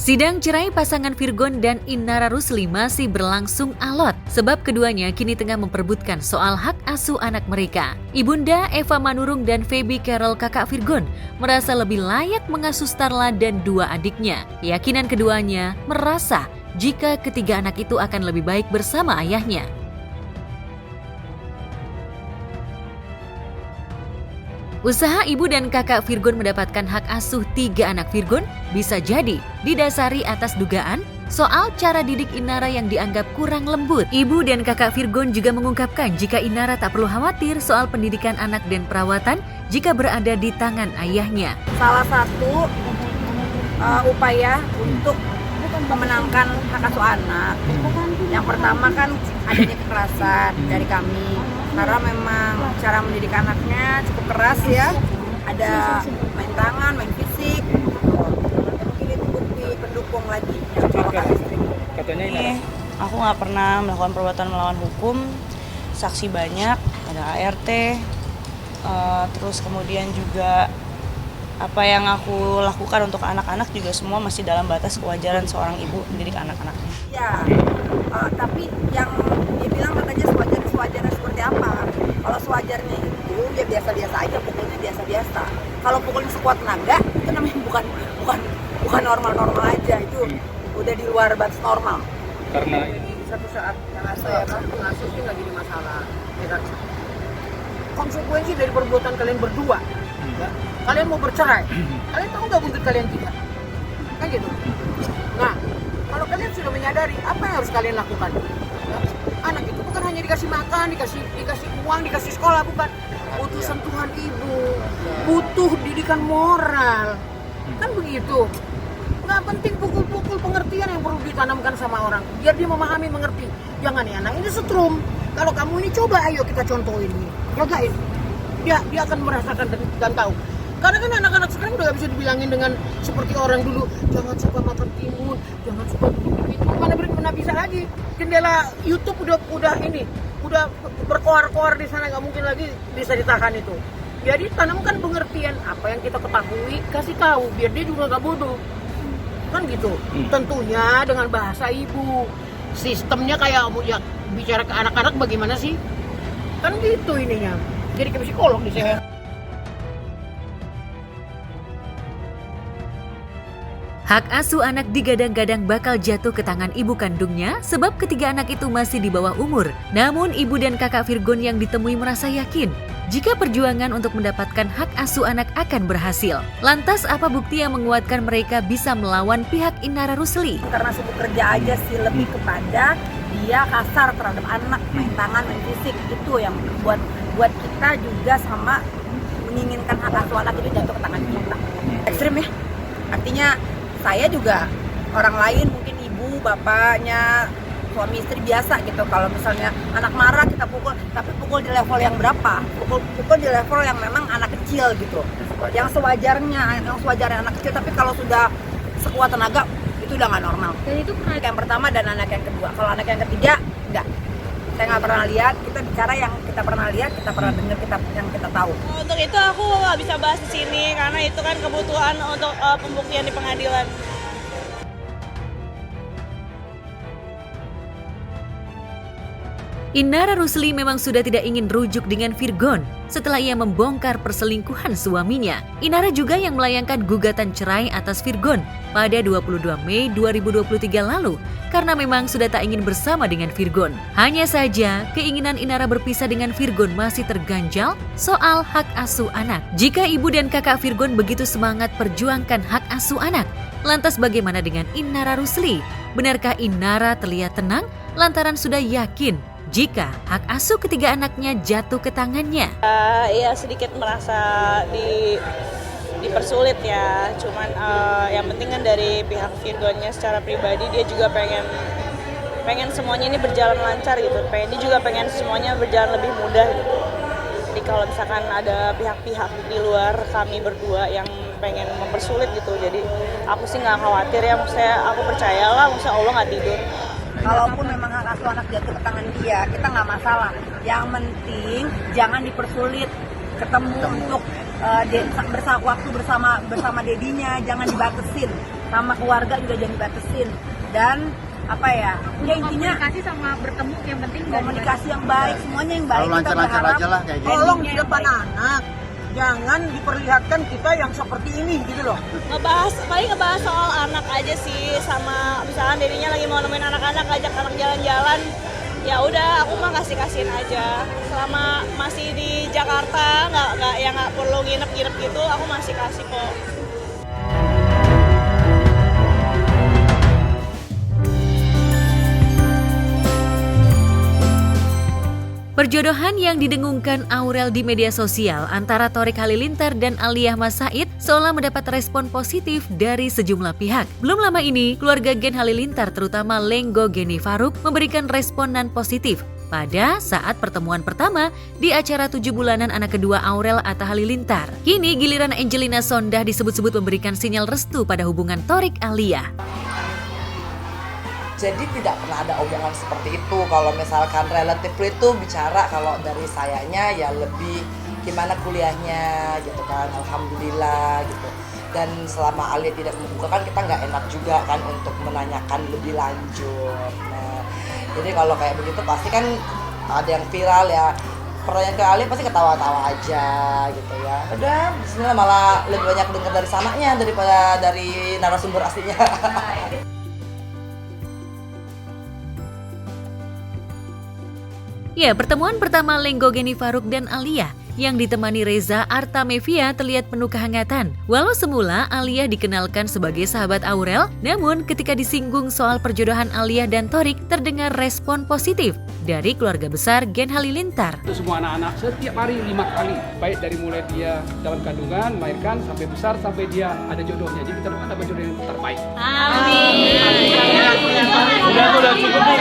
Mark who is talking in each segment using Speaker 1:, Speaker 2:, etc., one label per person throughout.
Speaker 1: Sidang cerai pasangan Virgon dan Inara Rusli masih berlangsung alot sebab keduanya kini tengah memperebutkan soal hak asuh anak mereka. Ibunda Eva Manurung dan Feby Carol kakak Virgon merasa lebih layak mengasuh Starla dan dua adiknya. Keyakinan keduanya merasa jika ketiga anak itu akan lebih baik bersama ayahnya. Usaha ibu dan kakak Virgon mendapatkan hak asuh 3 anak Virgon bisa jadi didasari atas dugaan soal cara didik Inara yang dianggap kurang lembut. Ibu dan kakak Virgon juga mengungkapkan jika Inara tak perlu khawatir soal pendidikan anak dan perawatan jika berada di tangan ayahnya.
Speaker 2: Salah satu upaya untuk memenangkan hak asuh anak, yang pertama kan adanya kekerasan dari kami. Karena memang cara mendidik anaknya cukup keras ya, ada main tangan, main fisik, mungkin itu bukti pendukung lagi.
Speaker 3: Katanya ini, aku nggak pernah melakukan perbuatan melawan hukum, saksi banyak, ada ART, terus kemudian juga apa yang aku lakukan untuk anak-anak juga semua masih dalam batas kewajaran seorang ibu mendidik anak-anaknya.
Speaker 2: Ya, tapi yang dia bilang katanya sewajarnya seperti apa? Kalau sewajarnya itu ya biasa-biasa aja, pukulnya biasa-biasa. Kalau pukulnya sekuat naga itu namanya bukan normal-normal aja, itu udah di luar batas normal.
Speaker 3: Karena
Speaker 2: satu saat yang pengasuh itu nggak jadi masalah. Konsekuensi dari perbuatan kalian berdua, ya, kalian mau bercerai, kalian tahu nggak buntut kalian tidak? Kan gitu. Nah, kalau kalian sudah menyadari apa yang harus kalian lakukan, ya, anak itu bukan hanya dikasih makan, dikasih uang, dikasih sekolah, bukan. Butuh sentuhan ibu, butuh didikan moral, kan begitu. Nggak penting pukul-pukul, pengertian yang perlu ditanamkan sama orang, biar dia memahami, mengerti. Jangan ya anak ini setrum. Kalau kamu ini coba, ayo kita contohin nih, jagain. Dia akan merasakan dan tahu. Karena kan anak-anak sekarang udah gak bisa dibilangin dengan seperti orang dulu, jangan suka makan timun, jangan suka begitu. Mana bisa lagi. Jendela YouTube udah berkoar-koar di sana, nggak mungkin lagi bisa ditahan itu. Jadi tanamkan pengertian apa yang kita ketahui, kasih tahu biar dia juga nggak bodoh. Kan gitu. Tentunya dengan bahasa ibu. Sistemnya kayak ya bicara ke anak-anak bagaimana sih? Kan gitu ininya. Jadi ke psikolog di saya.
Speaker 1: Hak asuh anak digadang-gadang bakal jatuh ke tangan ibu kandungnya sebab ketiga anak itu masih di bawah umur. Namun ibu dan kakak Virgon yang ditemui merasa yakin jika perjuangan untuk mendapatkan hak asuh anak akan berhasil. Lantas apa bukti yang menguatkan mereka bisa melawan pihak Inara Rusli?
Speaker 2: Karena sibuk kerja aja sih, lebih kepada dia kasar terhadap anak, main tangan, main fisik, itu yang buat kita juga sama menginginkan hak asuh anak itu jatuh ke tangan kita. Ekstrim ya, artinya saya juga orang lain, mungkin ibu, bapaknya, suami istri biasa gitu. Kalau misalnya anak marah kita pukul, tapi pukul di level yang berapa? Pukul di level yang memang anak kecil gitu. Yang sewajarnya anak kecil, tapi kalau sudah sekuat tenaga itu udah nggak normal. Dan itu anak yang pertama dan anak yang kedua. Kalau anak yang ketiga enggak. Saya nggak pernah lihat, kita bicara yang kita pernah lihat, kita pernah dengar, yang kita tahu.
Speaker 4: Untuk itu aku nggak bisa bahas di sini karena itu kan kebutuhan untuk pembuktian di pengadilan.
Speaker 1: Inara Rusli memang sudah tidak ingin rujuk dengan Virgon setelah ia membongkar perselingkuhan suaminya. Inara juga yang melayangkan gugatan cerai atas Virgon pada 22 Mei 2023 lalu karena memang sudah tak ingin bersama dengan Virgon. Hanya saja keinginan Inara berpisah dengan Virgon masih terganjal soal hak asuh anak. Jika ibu dan kakak Virgon begitu semangat perjuangkan hak asuh anak, lantas bagaimana dengan Inara Rusli? Benarkah Inara terlihat tenang lantaran sudah yakin jika hak asuh ketiga anaknya jatuh ke tangannya?
Speaker 4: Ya sedikit merasa dipersulit ya, cuman yang penting kan dari pihak Virgonnya secara pribadi dia juga pengen semuanya ini berjalan lancar gitu, dia juga pengen semuanya berjalan lebih mudah gitu. Jadi kalau misalkan ada pihak-pihak di luar kami berdua yang pengen mempersulit gitu, jadi aku sih nggak khawatir ya, aku percayalah, Allah nggak tidur.
Speaker 2: Kalaupun memang hak asuh anak jatuh ke tangan dia, kita nggak masalah. Yang penting jangan dipersulit ketemu untuk waktu bersama dedinya, jangan dibatesin.
Speaker 5: sama keluarga juga jangan dibatasin, dan apa ya intinya
Speaker 6: komunikasi sama bertemu yang penting
Speaker 5: komunikasi yang baik, semuanya yang baik.
Speaker 7: Kalau lancar-lancar aja lah kayak gitu.
Speaker 2: Tolong di depan anak, jangan diperlihatkan kita yang seperti ini gitu loh.
Speaker 4: Paling ngebahas soal anak aja sih, sama misalkan dirinya lagi mau nemuin anak-anak, ajak anak jalan-jalan, ya udah aku mah kasihin aja. Selama masih di Jakarta nggak perlu nginep gitu, aku masih kasih kok.
Speaker 1: Perjodohan yang didengungkan Aurel di media sosial antara Thorik Halilintar dan Aliyah Mas Said seolah mendapat respon positif dari sejumlah pihak. Belum lama ini, keluarga Gen Halilintar terutama Lenggo Geni Faruk memberikan respon non positif pada saat pertemuan pertama di acara 7 bulanan anak kedua Aurel Atta Halilintar. Kini giliran Angelina Sondakh disebut-sebut memberikan sinyal restu pada hubungan Thorik Aliyah.
Speaker 8: Jadi tidak pernah ada omongan seperti itu. Kalau misalkan relatif itu bicara kalau dari sayanya ya lebih gimana kuliahnya gitu kan, alhamdulillah gitu. Dan selama Alia tidak membuka kan kita nggak enak juga kan untuk menanyakan lebih lanjut. Nah, jadi kalau kayak begitu pasti kan ada yang viral ya. Pertanyaan ke Alia pasti ketawa-tawa aja gitu ya. Udah, bismillah malah lebih banyak dengar dari sananya daripada dari narasumber aslinya.
Speaker 1: Ya, pertemuan pertama Lenggo Geni Faruk dan Aliyah yang ditemani Reza Artamevia terlihat penuh kehangatan. Walau semula Aliyah dikenalkan sebagai sahabat Aurel, namun ketika disinggung soal perjodohan Aliyah dan Thorik terdengar respon positif dari keluarga besar Gen Halilintar.
Speaker 9: Untuk semua anak-anak setiap hari 5 kali, baik dari mulai dia dalam kandungan, melahirkan sampai besar sampai dia ada jodohnya. Jadi kita doakan dapat jodoh yang terbaik.
Speaker 4: Amin.
Speaker 10: Udah cukup nih.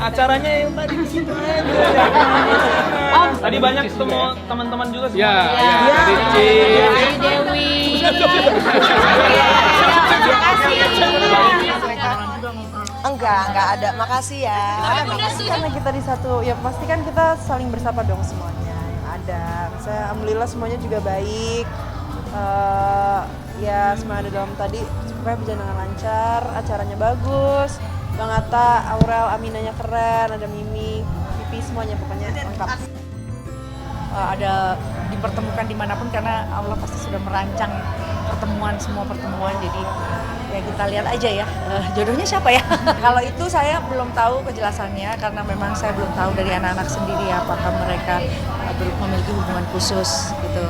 Speaker 10: Acaranya yang tadi di situ aja. Tadi banyak ketemu teman-teman juga semua.
Speaker 9: Ya.
Speaker 6: Dewi.
Speaker 3: Enggak ada. Makasih ya. Karena kita di satu, ya pasti kan kita saling bersapa dong semuanya yang ada. Misalnya alhamdulillah semuanya juga baik. Ya semua ada dalam tadi supaya berjalan dengan lancar, acaranya bagus. Bang Atta, Aurel, Aminanya keren, ada Mimi, Pipi, semuanya pokoknya lengkap.
Speaker 6: Ada dipertemukan dimanapun karena Allah pasti sudah merancang semua pertemuan, jadi ya kita lihat aja ya jodohnya siapa ya. Kalau itu saya belum tahu kejelasannya karena memang saya belum tahu dari anak-anak sendiri apakah mereka memiliki hubungan khusus gitu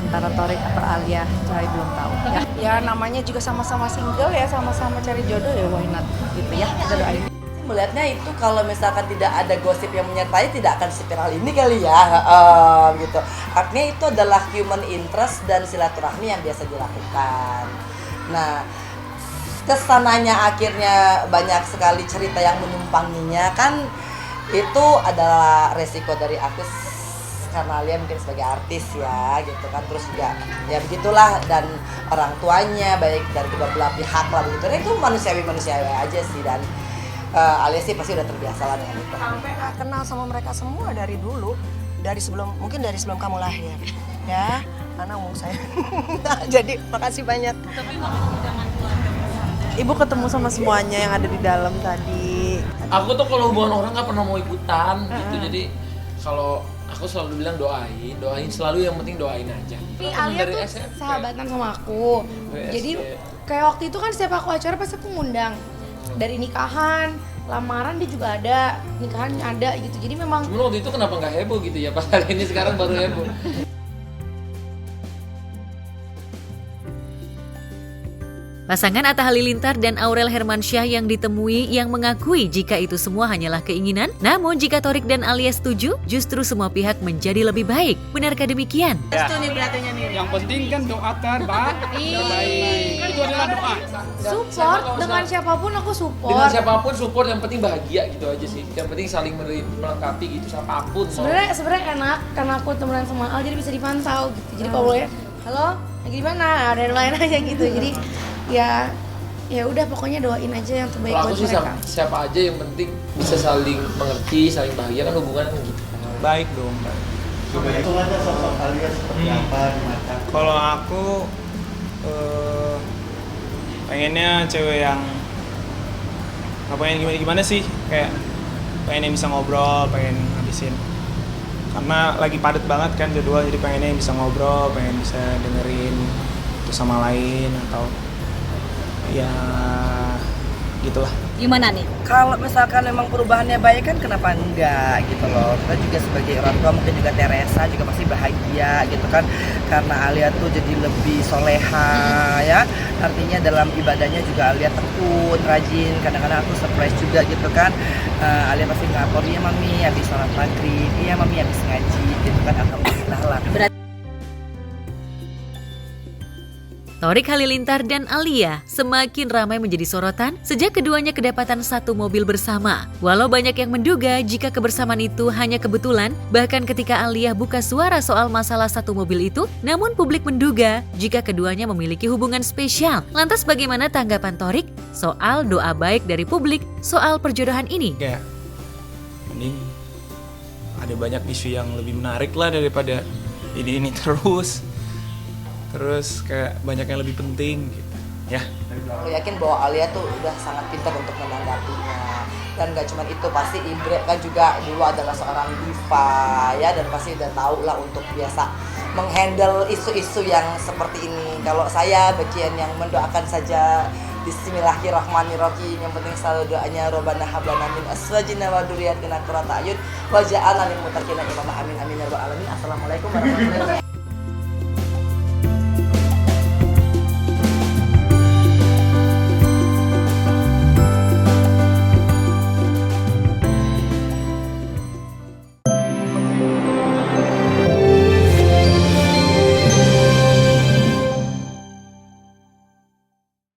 Speaker 6: antara Thorik atau Aliyah, saya belum tahu. Ya namanya juga sama-sama single ya, sama-sama cari jodoh ya, why not gitu ya, kita doain.
Speaker 8: Melihatnya itu kalau misalkan tidak ada gosip yang menyertai tidak akan seviral ini kali ya, gitu. Artinya itu adalah human interest dan silaturahmi yang biasa dilakukan. Nah, kesananya akhirnya banyak sekali cerita yang menumpanginya kan, itu adalah resiko dari artis karena Alia mungkin sebagai artis ya gitu kan, terus juga ya begitulah, dan orang tuanya baik dari kedua belah pihak lah begitu. Nah, itu manusiawi aja sih, dan Alia sih pasti udah terbiasa lah dengan itu.
Speaker 3: Kenal sama mereka semua dari dulu, mungkin dari sebelum kamu lahir ya, karena umur saya. Jadi makasih banyak. Ibu ketemu sama semuanya yang ada di dalam tadi.
Speaker 10: Aku tuh kalau hubungan orang nggak pernah mau ikutan gitu, jadi kalau aku selalu bilang doain selalu, yang penting doain aja.
Speaker 6: Alia tuh
Speaker 10: SMP.
Speaker 6: sahabatan sama aku, jadi kayak waktu itu kan setiap aku acara pasti aku ngundang. Dari nikahan, lamaran dia juga ada, nikahan ada gitu, jadi memang.
Speaker 10: Cuma waktu itu kenapa nggak heboh gitu ya, pas kali ini sekarang baru heboh.
Speaker 1: Pasangan Atta Halilintar dan Aurel Hermansyah yang ditemui yang mengakui jika itu semua hanyalah keinginan, namun jika Thorik dan Aliyah setuju, justru semua pihak menjadi lebih baik. Benarkah demikian?
Speaker 9: Ya. Yang penting kan doa terbaik. Itu adalah doa.
Speaker 6: Support dengan siapapun aku support.
Speaker 10: Dengan siapapun support, yang penting bahagia gitu aja sih. Yang penting saling melengkapi gitu, siapapun.
Speaker 6: Sebenarnya enak karena aku temenan sama Al, jadi bisa dipantau gitu. Jadi kalau ya, halo, lagi di mana? Ada yang lain aja gitu. Jadi ya udah pokoknya doain aja yang terbaik buat
Speaker 10: sih
Speaker 6: mereka.
Speaker 10: Siapa aja yang penting bisa saling mengerti, saling bahagia, kan hubungan kan gitu.
Speaker 7: Baik dong. Itu aja sosok Alia seperti apa di mata Kalau aku pengennya cewek yang nggak pengen gimana sih, kayak pengen yang bisa ngobrol, pengen ngabisin, karena lagi padat banget kan jadwal, jadi pengennya yang bisa ngobrol, pengen bisa dengerin itu sama lain, atau ya gitulah.
Speaker 11: Gimana nih?
Speaker 8: Kalau misalkan memang perubahannya baik kan kenapa enggak gitu loh. Kita juga sebagai orang tua, mungkin juga Teresa juga pasti bahagia gitu kan, karena Alia tuh jadi lebih soleha ya. Artinya dalam ibadahnya juga Alia tekun, rajin. Kadang-kadang aku surprise juga gitu kan. Alia pasti ngapor, iya mami habis sholat maghrib, iya mami habis ngaji gitu kan, alhamdulillah lah.
Speaker 1: Thorik Halilintar dan Alia semakin ramai menjadi sorotan sejak keduanya kedapatan satu mobil bersama. Walau banyak yang menduga jika kebersamaan itu hanya kebetulan, bahkan ketika Alia buka suara soal masalah satu mobil itu, namun publik menduga jika keduanya memiliki hubungan spesial. Lantas bagaimana tanggapan Thorik soal doa baik dari publik soal perjodohan ini?
Speaker 7: Kayak mending ada banyak isu yang lebih menarik lah daripada ini terus kayak banyak yang lebih penting gitu ya.
Speaker 8: Aku yakin bahwa Alia tuh udah sangat pintar untuk menanggapinya, dan gak cuma itu, pasti Indra kan juga dulu adalah seorang diva ya, dan pasti udah tahu lah untuk biasa menghandle isu-isu yang seperti ini. Kalau saya bagian yang mendoakan saja, Bismillahirrahmanirrahim. Yang penting selalu doanya Robbana hablana min azwajina wa dzurriyyatina qurrata a'yun waj'alna lil muttaqina imama. Amin amin ya rabbal alamin. Assalamualaikum warahmatullahi wabarakatuh.